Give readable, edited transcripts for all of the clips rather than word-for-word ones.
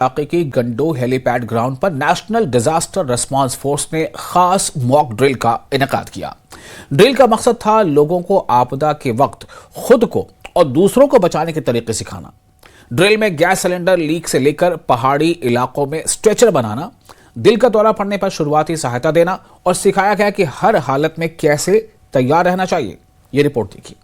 इलाके की गंडो helipad ground पर नेशनल डिजास्टर रिस्पांस फोर्स ने खास मॉक ड्रिल का इनेकाद किया। ड्रिल का मकसद था लोगों को आपदा के वक्त खुद को और दूसरों को बचाने के तरीके सिखाना। ड्रिल में गैस सिलेंडर लीक से लेकर पहाड़ी इलाकों में स्ट्रेचर बनाना, दिल का दौरा पड़ने पर शुरुआती सहायता देना और सिखाया गया कि हर हालत में कैसे तैयार रहना चाहिए। ये रिपोर्ट देखिए।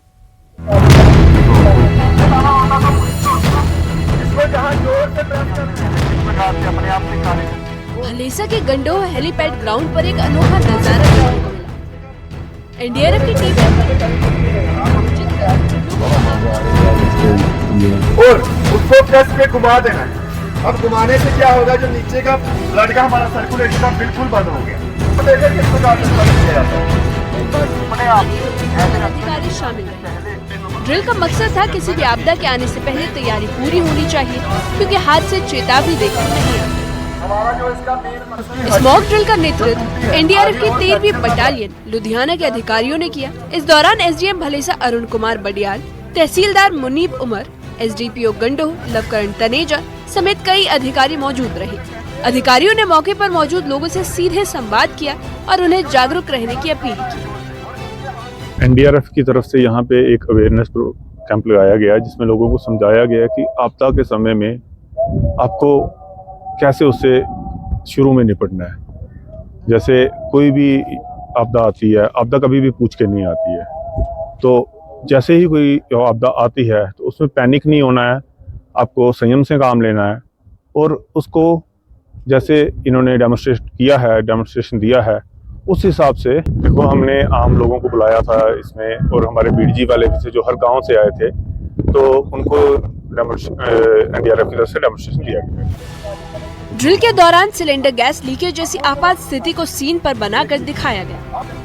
भलेसा के गंडोह हेलीपैड ग्राउंड पर एक अनोखा नजारा देखने को मिला। एनडीआरएफ की टीम और उसको कस के घुमा देना है। अब घुमाने से क्या होगा, जो नीचे का ब्लड का हमारा सर्कुलेशन का बिल्कुल बंद हो गया। तो देखिए किस प्रकार से अधिकारी शामिल रहे। ड्रिल का मकसद था किसी भी आपदा के आने से पहले तैयारी पूरी होनी चाहिए, क्योंकि हाथ से चेतावनी देकर नहीं आती। इस मॉक ड्रिल का नेतृत्व एनडीआरएफ की 13वीं बटालियन लुधियाना के अधिकारियों ने किया। इस दौरान एसडीएम भलेसा अरुण कुमार बडियाल, तहसीलदार मुनीब उमर, एसडीपीओ गंडोह लवकरण तनेजा समेत कई अधिकारी मौजूद रहे। अधिकारियों ने मौके पर मौजूद लोगों से सीधे संवाद किया और उन्हें जागरूक रहने की अपील की। एनडीआरएफ की तरफ से यहाँ पे एक अवेयरनेस कैंप लगाया गया, जिसमें लोगों को समझाया गया कि आपदा के समय में आपको कैसे उससे शुरू में निपटना है। जैसे कोई भी आपदा आती है, आपदा कभी भी पूछ के नहीं आती है, तो जैसे ही कोई आपदा आती है तो उसमें पैनिक नहीं होना है, आपको संयम से काम लेना है। और उसको जैसे इन्होंने डेमोन्स्ट्रेशन दिया है, उस हिसाब से देखो हमने आम लोगों को बुलाया था इसमें, और हमारे बीडीजी वाले भी थे जो हर गांव से आए थे, तो उनको एनडीआरएफ की तरफ से डेमोन्स्ट्रेशन दिया गया। ड्रिल के दौरान सिलेंडर गैस लीकेज जैसी आपात स्थिति को सीन पर बनाकर दिखाया गया।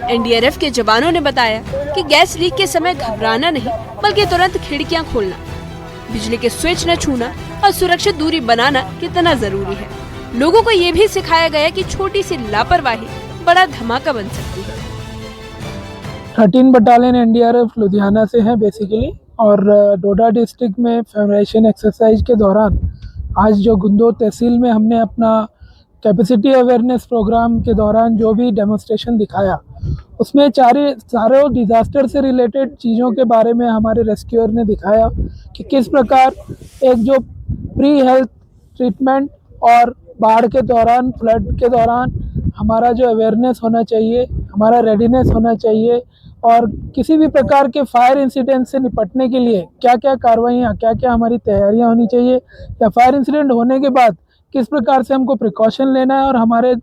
एनडीआरएफ के जवानों ने बताया कि गैस लीक के समय घबराना नहीं, बल्कि तुरंत खिड़कियां खोलना, बिजली के स्विच न छूना और सुरक्षित दूरी बनाना कितना जरूरी है। लोगों को ये भी सिखाया गया कि छोटी सी लापरवाही बड़ा धमाका बन सकती है। 13 बटालियन एनडीआरएफ लुधियाना से है बेसिकली, और डोडा डिस्ट्रिक्ट में फेडरेशन एक्सरसाइज के दौरान आज जो गुंदो तहसील में हमने अपना कैपेसिटी अवेयरनेस प्रोग्राम के दौरान जो भी डेमोन्स्ट्रेशन दिखाया, उसमें चारों डिज़ास्टर से रिलेटेड चीज़ों के बारे में हमारे रेस्क्यूअर ने दिखाया कि किस प्रकार एक जो प्री हेल्थ ट्रीटमेंट और बाढ़ के दौरान, फ्लड के दौरान हमारा जो अवेयरनेस होना चाहिए, हमारा रेडीनेस होना चाहिए, और किसी भी प्रकार के फायर इंसिडेंट से निपटने के लिए क्या क्या कार्रवाइयाँ, क्या क्या हमारी तैयारियाँ होनी चाहिए, या फायर इंसिडेंट होने के बाद किस प्रकार से हमको प्रिकॉशन लेना है, और हमारे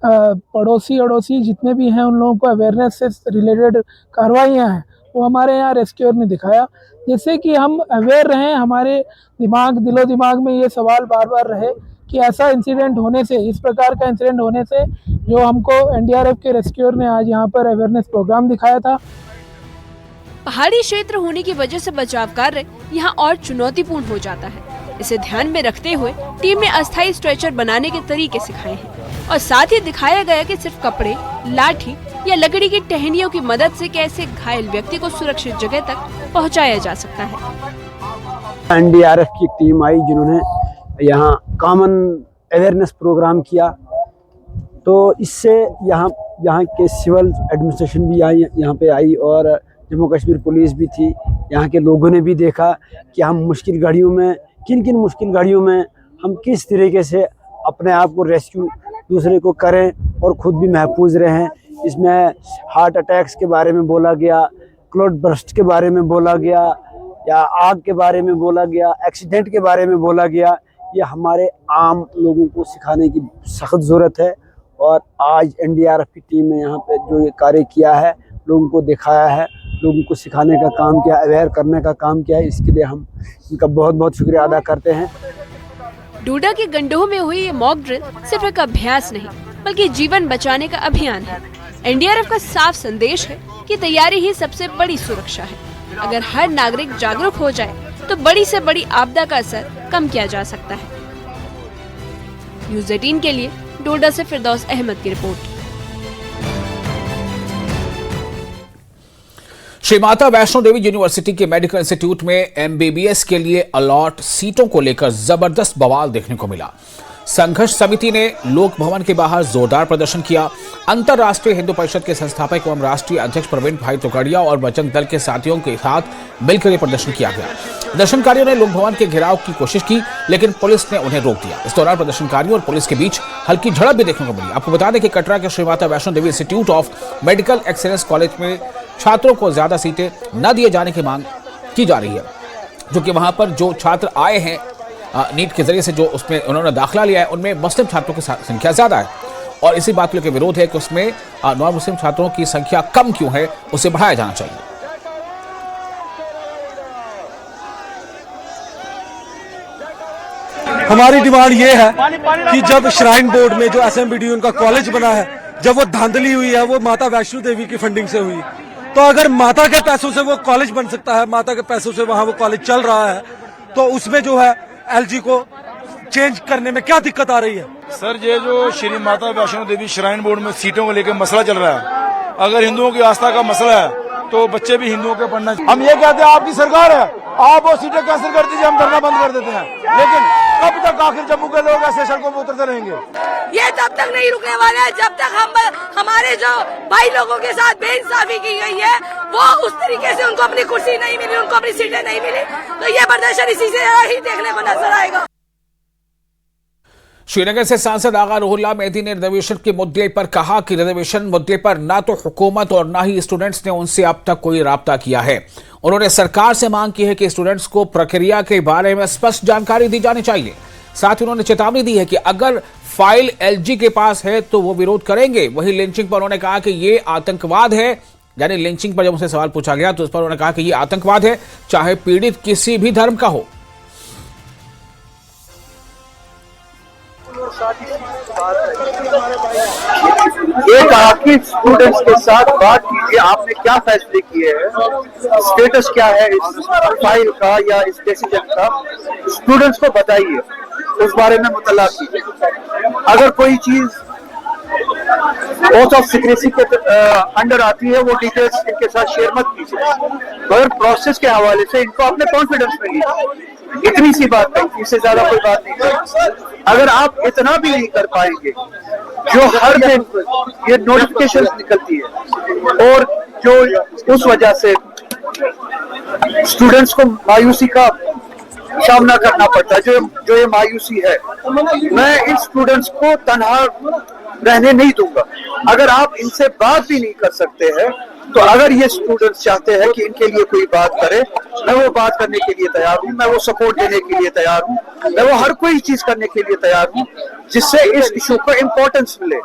पड़ोसी अड़ोसी जितने भी हैं उन लोगों को अवेयरनेस से रिलेटेड कार्रवाइयाँ हैं, वो हमारे यहाँ रेस्क्यूअर ने दिखाया, जिससे कि हम अवेयर रहें। हमारे दिलो दिमाग में ये सवाल बार बार रहे कि ऐसा इंसिडेंट होने से, इस प्रकार का इंसिडेंट होने से, जो हमको एनडीआरएफ के रेस्क्यूअर ने आज यहाँ पर अवेयरनेस प्रोग्राम दिखाया था। पहाड़ी क्षेत्र होने की वजह से बचाव कार्य यहाँ और चुनौतीपूर्ण हो जाता है। इसे ध्यान में रखते हुए टीम ने अस्थायी स्ट्रेचर बनाने के तरीके सिखाए हैं, और साथ ही दिखाया गया कि सिर्फ कपड़े, लाठी या लकड़ी की टहनियों की मदद से कैसे घायल व्यक्ति को सुरक्षित जगह तक पहुँचाया जा सकता है। एनडीआरएफ की टीम आई जिन्होंने यहाँ कॉमन अवेयरनेस प्रोग्राम किया, तो इससे यहाँ के सिविल एडमिनिस्ट्रेशन भी यहाँ पे आई, और जम्मू कश्मीर पुलिस भी थी। यहाँ के लोगों ने भी देखा कि हम मुश्किल घड़ियों में, किन मुश्किल घड़ियों में हम किस तरीके से अपने आप को रेस्क्यू दूसरे को करें और ख़ुद भी महफूज रहें। इसमें हार्ट अटैक्स के बारे में बोला गया, क्लाउड बर्स्ट के बारे में बोला गया, या आग के बारे में बोला गया, एक्सीडेंट के बारे में बोला गया। ये हमारे आम लोगों को सिखाने की सख्त ज़रूरत है, और आज एनडीआरएफ की टीम ने यहाँ पे जो ये कार्य किया है, लोगों को दिखाया है, लोगों को सिखाने का काम किया, अवेयर करने का काम किया है, इसके लिए हम इनका बहुत बहुत शुक्रिया अदा करते हैं। डोडा के गंडोह में हुई ये मॉक ड्रिल सिर्फ एक अभ्यास नहीं, बल्कि जीवन बचाने का अभियान है। एनडीआरएफ का साफ संदेश है कि तैयारी ही सबसे बड़ी सुरक्षा है। अगर हर नागरिक जागरूक हो जाए तो बड़ी से बड़ी आपदा का असर कम किया जा सकता है। न्यूज़ 18 के लिए डोडा से फिरदौस अहमद की रिपोर्ट। श्री माता वैष्णो देवी यूनिवर्सिटी के मेडिकल इंस्टीट्यूट में एमबीबीएस के लिए अलॉट सीटों को लेकर जबरदस्त बवाल देखने को मिला। संघर्ष समिति ने लोक भवन के बाहर जोरदार प्रदर्शन किया। अंतर्राष्ट्रीय हिंदू परिषद के संस्थापक एवं राष्ट्रीय अध्यक्ष प्रवीण भाई तोगड़िया और बजरंग दल के साथियों के साथ मिलकर यह प्रदर्शन किया गया। प्रदर्शनकारियों ने लोक भवन के घेराव की कोशिश की, लेकिन पुलिस ने उन्हें रोक दिया। इस दौरान प्रदर्शनकारियों और पुलिस के बीच हल्की झड़प भी देखने को मिली। आपको बता दें कि कटरा के Shri Mata Vaishno Devi institute of medical excellence college में छात्रों को ज्यादा सीटें न दिए जाने की मांग की जा रही है, जो कि वहां पर जो छात्र आए हैं नीट के जरिए से जो उसमें उन्होंने दाखिला लिया है, उनमें मुस्लिम छात्रों की संख्या ज्यादा है और इसी बात को लेकर विरोध है कि उसमें नॉन मुस्लिम छात्रों की संख्या कम क्यों है, उसे बढ़ाया जाना चाहिए। हमारी डिमांड ये है कि जब श्राइन बोर्ड में जो एसएमबीडी उनका कॉलेज बना है, जब वो धांधली हुई है, वो माता वैष्णो देवी की फंडिंग से हुई, तो अगर माता के पैसों से वो कॉलेज बन सकता है, माता के पैसों से वहां वो कॉलेज चल रहा है, तो उसमें जो है एलजी को चेंज करने में क्या दिक्कत आ रही है? सर, ये जो श्री माता वैष्णो देवी श्राइन बोर्ड में सीटों को लेकर मसला चल रहा है, अगर हिंदुओं की आस्था का मसला है तो बच्चे भी हिंदुओं के पढ़ना चाहिए। हम ये कहते हैं आपकी सरकार है, आप वो सीटें कैंसिल कर दीजिए, हम धरना बंद कर देते हैं, लेकिन कब तक आखिर जम्मू के लोग ऐसे सड़कों पर उतरते रहेंगे? ये तब तक नहीं रुकने वाला है जब तक हमारे जो भाई लोगों के साथ बेइंसाफी की गई है, वो उस तरीके से उनको अपनी कुर्सी नहीं मिली, उनको अपनी सीटें नहीं मिली, तो ये प्रदर्शन इसी से ही देखने को नजर आएगा। श्रीनगर से सांसद आगा रुहुल्लाह मेहदी ने रिजर्वेशन के मुद्दे पर कहा कि रिजर्वेशन मुद्दे पर ना तो हुकूमत और ना ही स्टूडेंट्स ने उनसे अब तक कोई राब्ता किया है। उन्होंने सरकार से मांग की है कि स्टूडेंट्स को प्रक्रिया के बारे में स्पष्ट जानकारी दी जानी चाहिए। साथ ही उन्होंने चेतावनी दी है कि अगर फाइल एलजी के पास है तो वो विरोध करेंगे। वहीं लिंचिंग पर उन्होंने कहा कि ये आतंकवाद है, यानी लिंचिंग पर जब उनसे सवाल पूछा गया तो उस पर उन्होंने कहा कि ये आतंकवाद है, चाहे पीड़ित किसी भी धर्म का हो। एक आपकी स्टूडेंट्स के साथ बात कीजिए, आपने क्या फैसले किए हैं, स्टेटस क्या है इस फाइल का या इस डिसीजन का, स्टूडेंट्स को बताइए, उस बारे में मुतल्ला कीजिए। अगर कोई चीज ओथ ऑफ सीक्रेसी के अंडर आती है, वो डिटेल्स इनके साथ शेयर मत कीजिए, मगर प्रोसेस के हवाले से इनको अपने कॉन्फिडेंस में लीजिए। इतनी सी बात है, इससे ज्यादा कोई बात नहीं। अगर आप इतना भी नहीं कर पाएंगे, जो हर दिन ये नोटिफिकेशन निकलती है और जो उस वजह से स्टूडेंट्स को मायूसी का सामना करना पड़ता है, जो ये मायूसी है, मैं इन स्टूडेंट्स को तन्हा रहने नहीं दूंगा। अगर आप इनसे बात भी नहीं कर सकते हैं, तो अगर ये स्टूडेंट्स चाहते हैं कि इनके लिए कोई बात करे, मैं वो बात करने के लिए तैयार हूँ, मैं वो सपोर्ट देने के लिए तैयार हूँ, मैं वो हर कोई चीज करने के लिए तैयार हूँ जिससे इस इशू को इम्पोर्टेंस मिले।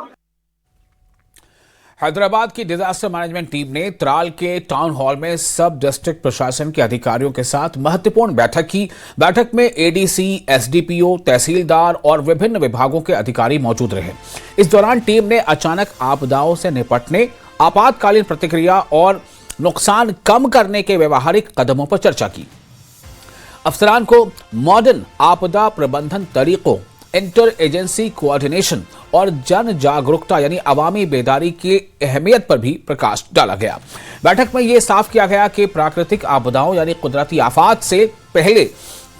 हैदराबाद की डिजास्टर मैनेजमेंट टीम ने त्राल के टाउन हॉल में सब डिस्ट्रिक्ट प्रशासन के अधिकारियों के साथ महत्वपूर्ण बैठक की। बैठक में एडीसी, एसडीपीओ, तहसीलदार और विभिन्न विभागों के अधिकारी मौजूद रहे। इस दौरान टीम ने अचानक आपदाओं से निपटने, आपातकालीन प्रतिक्रिया और नुकसान कम करने के व्यवहारिक कदमों पर चर्चा की। अफसरान को मॉडर्न आपदा प्रबंधन तरीकों, इंटर एजेंसी कोऑर्डिनेशन और जन जागरूकता यानी अवामी बेदारी की अहमियत पर भी प्रकाश डाला गया। बैठक में यह साफ किया गया कि प्राकृतिक आपदाओं यानी कुदरती आफात से पहले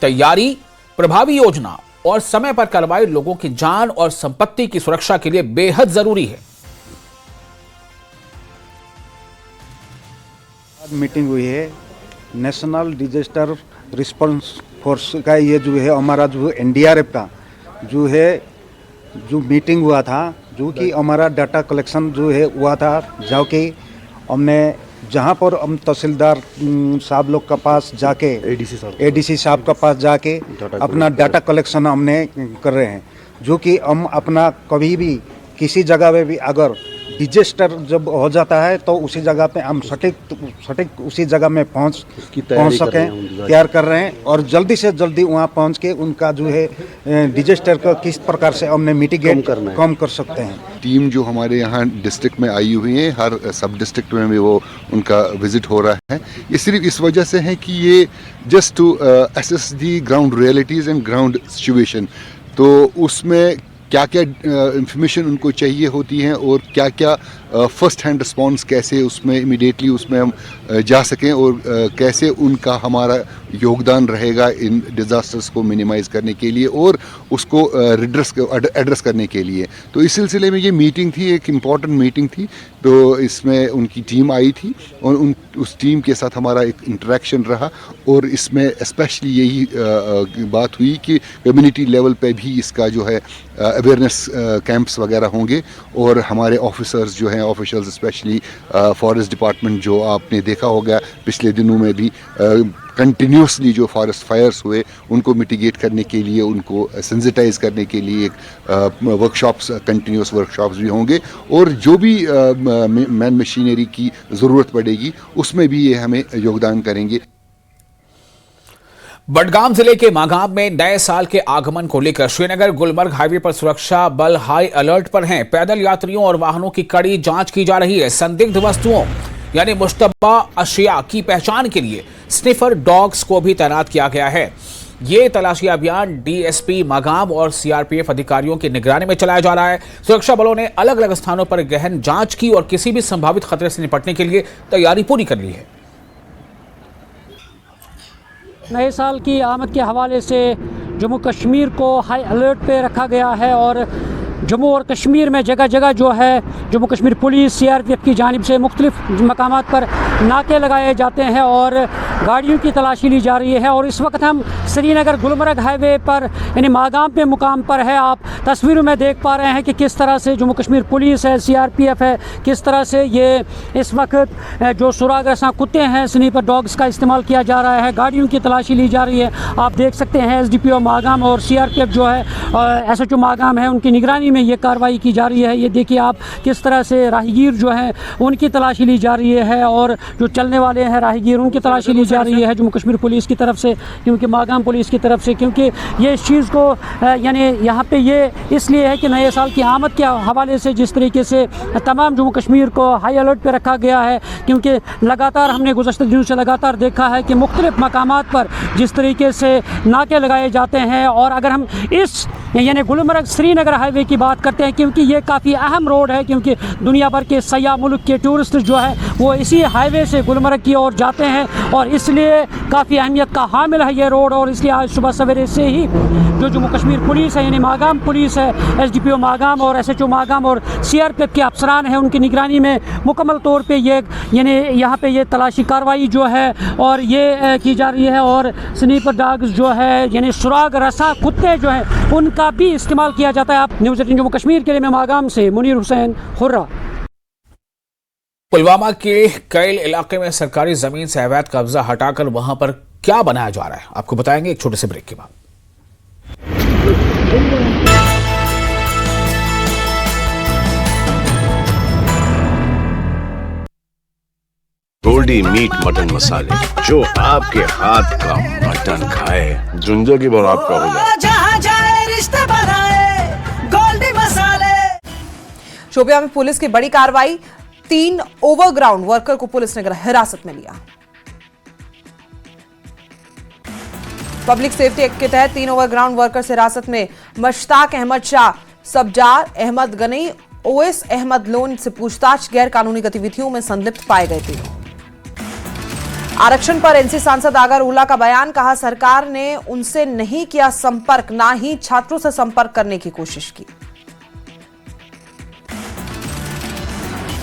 तैयारी, प्रभावी योजना और समय पर कार्रवाई लोगों की जान और संपत्ति की सुरक्षा के लिए बेहद जरूरी है। मीटिंग हुई है नेशनल डिजास्टर रिस्पांस फोर्स का, ये जो है हमारा जो एनडीआरएफ का जो मीटिंग हुआ था, जो कि हमारा डाटा कलेक्शन जो है हुआ था, जो कि हमने जहाँ पर हम तहसीलदार साहब लोग का पास जाके, एडीसी साहब का पास जाके अपना डाटा कलेक्शन हमने कर रहे हैं, जो कि हम अपना कभी भी किसी जगह पे भी अगर डिजास्टर जब हो जाता है तो उसी जगह पे हम सटीक उसी जगह में पहुंच सकें, तैयार कर रहे हैं और जल्दी से जल्दी वहां पहुंच के उनका जो है डिजास्टर को किस प्रकार से हमने मिटिगेट कम कर सकते हैं। टीम जो हमारे यहाँ डिस्ट्रिक्ट में आई हुई है, हर सब डिस्ट्रिक्ट में भी वो उनका विजिट हो रहा है। ये सिर्फ इस वजह से है कि ये just to assess the ground realities and ground situation, तो उसमें क्या क्या इंफॉर्मेशन उनको चाहिए होती है और क्या क्या फर्स्ट हैंड रिस्पॉन्स कैसे उसमें इमीडिएटली उसमें हम जा सकें और कैसे उनका हमारा योगदान रहेगा इन डिज़ास्टर्स को मिनिमाइज़ करने के लिए और उसको एड्रेस करने के लिए। तो इस सिलसिले में ये मीटिंग थी, एक इम्पॉर्टेंट मीटिंग थी। तो इसमें उनकी टीम आई थी और उस टीम के साथ हमारा एक इंटरेक्शन रहा और इसमें स्पेशली यही बात हुई कि कम्युनिटी लेवल पे भी इसका जो है अवेयरनेस कैंप्स वगैरह होंगे और हमारे ऑफिसर्स जो हैं, ऑफिशियल्स स्पेशली फॉरेस्ट डिपार्टमेंट, जो आपने देखा होगा पिछले दिनों में भी कंटिन्यूसली जो फॉरेस्ट फायर्स हुए उनको मिटिगेट करने के लिए, उनको सेंसिटाइज करने के लिए एक वर्कशॉप्स, कंटिन्यूस वर्कशॉप्स भी होंगे और जो भी मैन मशीनरी की ज़रूरत पड़ेगी उसमें भी ये हमें योगदान करेंगे। बडगाम जिले के मागाम में नए साल के आगमन को लेकर श्रीनगर गुलमर्ग हाईवे पर सुरक्षा बल हाई अलर्ट पर हैं। पैदल यात्रियों और वाहनों की कड़ी जांच की जा रही है। संदिग्ध वस्तुओं यानी मुश्तबा अशिया की पहचान के लिए स्निफर डॉग्स को भी तैनात किया गया है। ये तलाशी अभियान डीएसपी मागाम और सीआरपीएफ अधिकारियों की निगरानी में चलाया जा रहा है। सुरक्षा बलों ने अलग अलग स्थानों पर गहन जांच की और किसी भी संभावित खतरे से निपटने के लिए तैयारी पूरी कर ली है। नए साल की आमद के हवाले से जम्मू कश्मीर को हाई अलर्ट पे रखा गया है और जम्मू और कश्मीर में जगह जगह जो है जम्मू कश्मीर पुलिस सीआरपीएफ की जानिब से मुख्तलिफ मकामात पर नाके लगाए जाते हैं और गाड़ियों की तलाशी ली जा रही है। और इस वक्त हम श्रीनगर गुलमर्ग हाईवे पर यानी मागाम पे मुकाम पर है। आप तस्वीरों में देख पा रहे हैं कि किस तरह से जम्मू कश्मीर पुलिस है, सीआरपीएफ है, किस तरह से ये इस वक्त जो सुराग रसा कुत्ते हैं, स्नीपर डॉग्स का इस्तेमाल किया जा रहा है, गाड़ियों की तलाशी ली जा रही है। आप देख सकते हैं एसडीपीओ मागाम और सीआरपीएफ जो है एसएचओ मागाम है, उनकी निगरानी में ये कार्रवाई की जा रही है। ये देखिए आप किस तरह से राहगीर जो है उनकी तलाशी ली जा रही है और जो चलने वाले हैं राहगीर उनकी तलाशी ली जा रही है जम्मू कश्मीर पुलिस की तरफ से, क्योंकि मागाम पुलिस की तरफ से, क्योंकि ये इस चीज़ को यानी यहाँ पे ये इसलिए है कि नए साल की आमद के हवाले से जिस तरीके से तमाम जम्मू कश्मीर को हाई अलर्ट पे रखा गया है, क्योंकि लगातार हमने गुज़श्ता दिनों से लगातार देखा है कि मुख्तलिफ मकामात पर जिस तरीके से नाके लगाए जाते हैं। और अगर हम इस यानी गुलमर्ग श्रीनगर हाईवे की बात करते हैं, क्योंकि ये काफ़ी अहम रोड है, क्योंकि दुनिया भर के सयाह मुल्क के टूरिस्ट जो है वो इसी हाईवे से गुलमर्ग की ओर जाते हैं और इसलिए काफ़ी अहमियत का हामिल है ये रोड। और इसलिए आज सुबह सवेरे से ही जो जम्मू कश्मीर पुलिस है यानी मागाम पुलिस है, एसडीपीओ मागाम और एसएचओ मागाम और सीआरपीएफ के अफसरान हैं, उनकी निगरानी में मुकम्मल तौर पे ये यानी यहाँ पे ये तलाशी कार्रवाई जो है और ये की जा रही है। और स्नीपर डॉग्स जो है यानी सुराग रसा कुत्ते जो हैं उनका भी इस्तेमाल किया जाता है। आप न्यूज़ 18 जम्मू कश्मीर के लिए मैं मागाम से मुनीर हुसैन हुर्रा। पुलवामा के कैल इलाके में सरकारी जमीन से अवैध कब्जा हटाकर वहां पर क्या बनाया जा रहा है आपको बताएंगे एक छोटे से ब्रेक के बाद। गोल्डी मीट मटन मसाले, जो आपके हाथ का मटन खाए जिंदगी भर आपका हो जाए। जहाँ जाए रिश्ते बनाए गोल्डी मसाले। शोपियां में पुलिस की बड़ी कार्रवाई, 3 ओवरग्राउंड वर्कर को पुलिस ने हिरासत में लिया। पब्लिक सेफ्टी एक्ट के तहत 3 ओवरग्राउंड वर्कर्स हिरासत में। मश्ताक अहमद शाह, सब्जार अहमद गनी, ओएस अहमद लोन से पूछताछ, गैर कानूनी गतिविधियों में संलिप्त पाए गए थे। आरक्षण पर एनसी सांसद आगर उल्ला का बयान, कहा सरकार ने उनसे नहीं किया संपर्क, ना ही छात्रों से संपर्क करने की कोशिश की।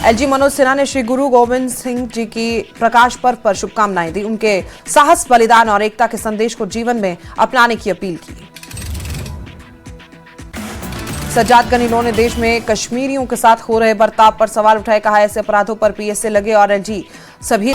एलजी मनोज सिन्हा ने श्री गुरु गोविंद सिंह जी की प्रकाश पर्व पर शुभकामनाएं दी, उनके साहस, बलिदान और एकता के संदेश को जीवन में अपनाने की अपील की। सज्जाद गनी लोन ने देश में कश्मीरियों के साथ हो रहे बर्ताव पर सवाल उठाए, कहा ऐसे अपराधों पर पीएसए लगे और एलजी सभी।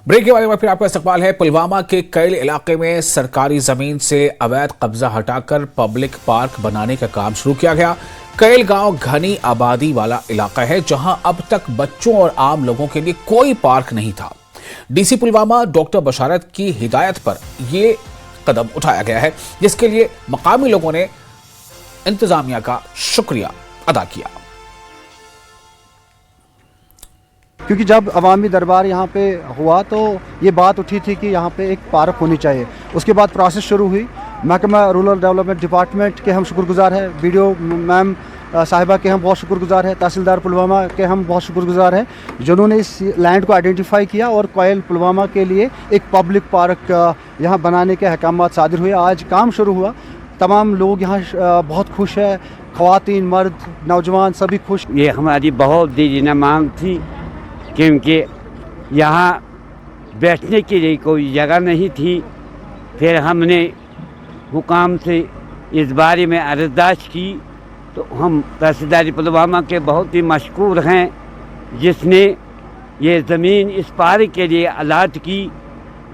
ब्रेक के बाद फिर आपका इस्तकबाल है। पुलवामा के कैल इलाके में सरकारी जमीन से अवैध कब्जा हटाकर पब्लिक पार्क बनाने का काम शुरू किया गया। कैल गांव घनी आबादी वाला इलाका है जहां अब तक बच्चों और आम लोगों के लिए कोई पार्क नहीं था। डीसी पुलवामा डॉक्टर बशारत की हिदायत पर यह कदम उठाया गया है, जिसके लिए मकामी लोगों ने इंतजामिया का शुक्रिया अदा किया। क्योंकि जब अवामी दरबार यहाँ पे हुआ तो ये बात उठी थी कि यहाँ पे एक पार्क होनी चाहिए। उसके बाद प्रोसेस शुरू हुई। महकमा रूरल डेवलपमेंट डिपार्टमेंट के हम शुक्रगुजार हैं, BDO मैम साहिबा के हम बहुत शुक्रगुजार हैं, तहसीलदार पुलवामा के हम बहुत शुक्रगुजार हैं जिन्होंने इस लैंड को आइडेंटिफाई किया और कोयल पुलवामा के लिए एक पब्लिक पार्क यहाँ बनाने के अहकामात सादिर हुए। आज काम शुरू हुआ, तमाम लोग यहाँ बहुत खुश है, ख़वातीन, मर्द, नौजवान सभी खुश। ये हमारी बहुत दीजिए मांग थी क्योंकि यहाँ बैठने के लिए कोई जगह नहीं थी। फिर हमने हुकाम से इस बारे में अर्ज़दाश्त की तो हम तहसीलदार पुलवामा के बहुत ही मशकूर हैं जिसने ये ज़मीन इस पार्क के लिए अलाट की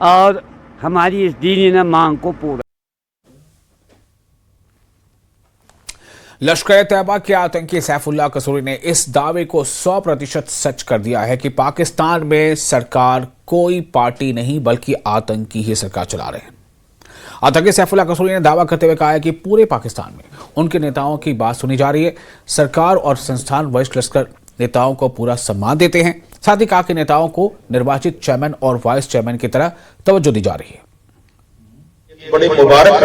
और हमारी इस दीनी मांग को पूरा। लश्कर तैयबा के आतंकी सैफुल्लाह कसूरी ने इस दावे को 100% सच कर दिया है कि पाकिस्तान में सरकार कोई पार्टी नहीं बल्कि आतंकी ही सरकार चला रहे हैं। आतंकी सैफुल्लाह कसूरी ने दावा करते हुए कहा है कि पूरे पाकिस्तान में उनके नेताओं की बात सुनी जा रही है। सरकार और संस्थान वरिष्ठ लश्कर नेताओं को पूरा सम्मान देते हैं। साथ ही कहा कि नेताओं को निर्वाचित चेयरमैन और वाइस चेयरमैन की तरह तवज्जो दी जा रही है। बड़ी मुबारक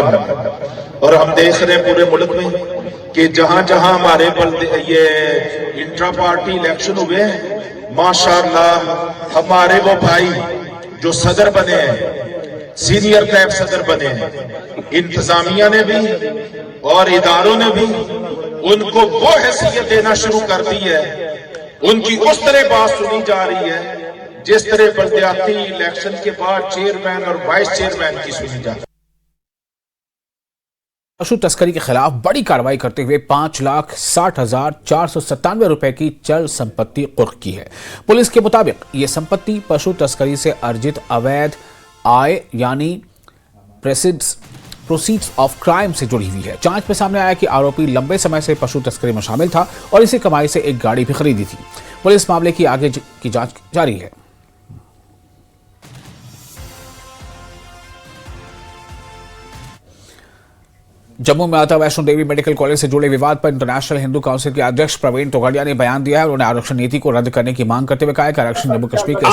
और हम देख रहे हैं पूरे मुल्क में कि जहां जहां हमारे ये इंट्रा पार्टी इलेक्शन हुए हैं, माशाअल्लाह हमारे वो भाई जो सदर बने हैं, सीनियर कैब सदर बने हैं, इंतजामिया ने भी और इदारों ने भी उनको वो हैसियत देना शुरू कर दी है। उनकी उस तरह बात सुनी जा रही है जिस तरह बल्दियाती इलेक्शन के बाद चेयरमैन और वाइस चेयरमैन की सुनी जा रही है। पशु तस्करी के खिलाफ बड़ी कार्रवाई करते हुए 5,60,497 रुपए की चल संपत्ति कुर्क की है। पुलिस के मुताबिक ये संपत्ति पशु तस्करी से अर्जित अवैध आय यानी प्रोसीड्स ऑफ क्राइम से जुड़ी हुई है। जांच में सामने आया कि आरोपी लंबे समय से पशु तस्करी में शामिल था और इसी कमाई से एक गाड़ी भी खरीदी थी। पुलिस मामले की आगे की जांच जारी है। जम्मू में माता वैष्णो देवी मेडिकल कॉलेज से जुड़े विवाद पर इंटरनेशनल हिंदू काउंसिल के अध्यक्ष प्रवीण तोगड़िया ने बयान दिया है। उन्होंने आरक्षण नीति को रद्द करने की मांग करते हुए कहा कि आरक्षण जम्मू कश्मीर के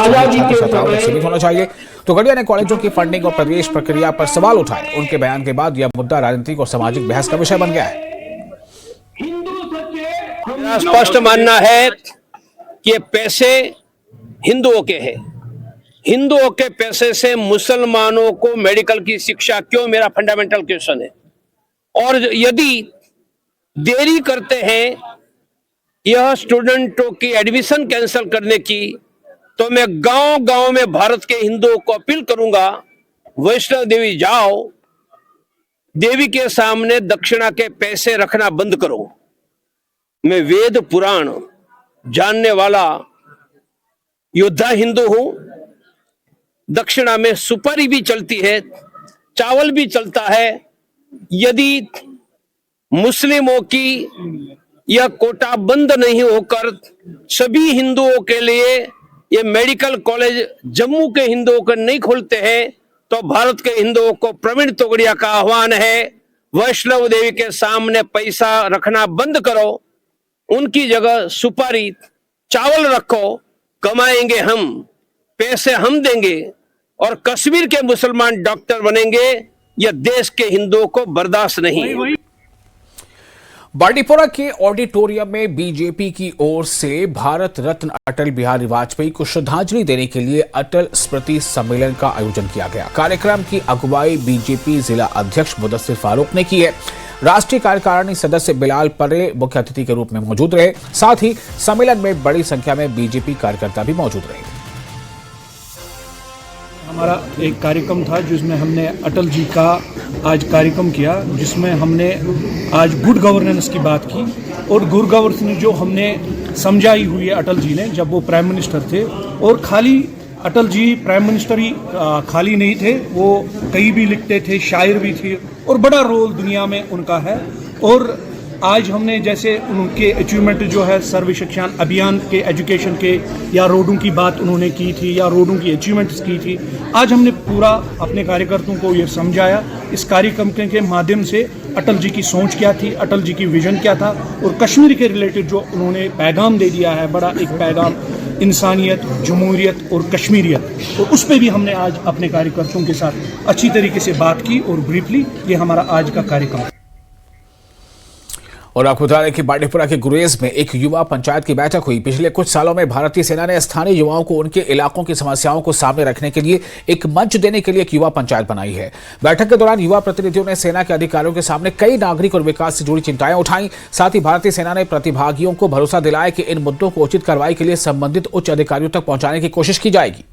सीमित होना चाहिए। तोगड़िया ने कॉलेजों की फंडिंग और प्रवेश प्रक्रिया पर सवाल उठाए। उनके बयान के बाद यह मुद्दा राजनीतिक और सामाजिक बहस का विषय बन गया है। मेरा स्पष्ट मानना है कि ये पैसे हिंदुओं के हैं। हिंदुओं के पैसे से मुसलमानों को मेडिकल की शिक्षा क्यों, मेरा फंडामेंटल क्वेश्चन है। और यदि देरी करते हैं यह स्टूडेंटों की एडमिशन कैंसिल करने की, तो मैं गांव-गांव में भारत के हिंदुओं को अपील करूंगा, वैष्णो देवी जाओ, देवी के सामने दक्षिणा के पैसे रखना बंद करो। मैं वेद पुराण जानने वाला योद्धा हिंदू हूं। दक्षिणा में सुपारी भी चलती है, चावल भी चलता है। यदि मुस्लिमों की यह कोटा बंद नहीं होकर सभी हिंदुओं के लिए ये मेडिकल कॉलेज जम्मू के हिंदुओं को नहीं खोलते हैं, तो भारत के हिंदुओं को प्रवीण तोगड़िया का आह्वान है, वैष्णो देवी के सामने पैसा रखना बंद करो, उनकी जगह सुपारी चावल रखो, कमाएंगे हम, पैसे हम देंगे और कश्मीर के मुसलमान डॉक्टर बनेंगे। यह देश के हिंदुओं को बर्दाश्त नहीं। बांडीपोरा के ऑडिटोरियम में बीजेपी की ओर से भारत रत्न अटल बिहारी वाजपेयी को श्रद्धांजलि देने के लिए अटल स्मृति सम्मेलन का आयोजन किया गया। कार्यक्रम की अगुवाई बीजेपी जिला अध्यक्ष मुदस्सिर फारूक ने की है। राष्ट्रीय कार्यकारिणी सदस्य बिलाल परे मुख्य अतिथि के रूप में मौजूद रहे। साथ ही सम्मेलन में बड़ी संख्या में बीजेपी कार्यकर्ता भी मौजूद रहे। हमारा एक कार्यक्रम था जिसमें हमने अटल जी का आज कार्यक्रम किया, जिसमें हमने आज गुड गवर्नेंस की बात की। और गुड गवर्नेंस जो हमने समझाई हुई है अटल जी ने जब वो प्राइम मिनिस्टर थे। और खाली अटल जी प्राइम मिनिस्टर ही खाली नहीं थे, वो कहीं भी लिखते थे, शायर भी थे और बड़ा रोल दुनिया में उनका है। और आज हमने जैसे उनके अचीवमेंट जो है सर्व शिक्षा अभियान के एजुकेशन के या रोडों की बात उन्होंने की थी या रोडों की अचीवमेंट्स की थी, आज हमने पूरा अपने कार्यकर्ताओं को ये समझाया इस कार्यक्रम के माध्यम से अटल जी की सोच क्या थी, अटल जी की विजन क्या था और कश्मीर के रिलेटेड जो उन्होंने पैगाम दे दिया है, बड़ा एक पैगाम इंसानियत, जमहूरियत और कश्मीरियत, और उस पर भी हमने आज अपने कार्यकर्ताओं के साथ अच्छी तरीके से बात की और ब्रीफली ये हमारा आज का कार्यक्रम है। और आपको बता दें कि बांडीपुरा के गुरेज में एक युवा पंचायत की बैठक हुई। पिछले कुछ सालों में भारतीय सेना ने स्थानीय युवाओं को उनके इलाकों की समस्याओं को सामने रखने के लिए एक मंच देने के लिए एक युवा पंचायत बनाई है। बैठक के दौरान युवा प्रतिनिधियों ने सेना के अधिकारियों के सामने कई नागरिक और विकास से जुड़ी चिंताएं उठाई। साथ ही भारतीय सेना ने प्रतिभागियों को भरोसा दिलाया कि इन मुद्दों को उचित कार्रवाई के लिए संबंधित उच्च अधिकारियों तक पहुंचाने की कोशिश की जाएगी।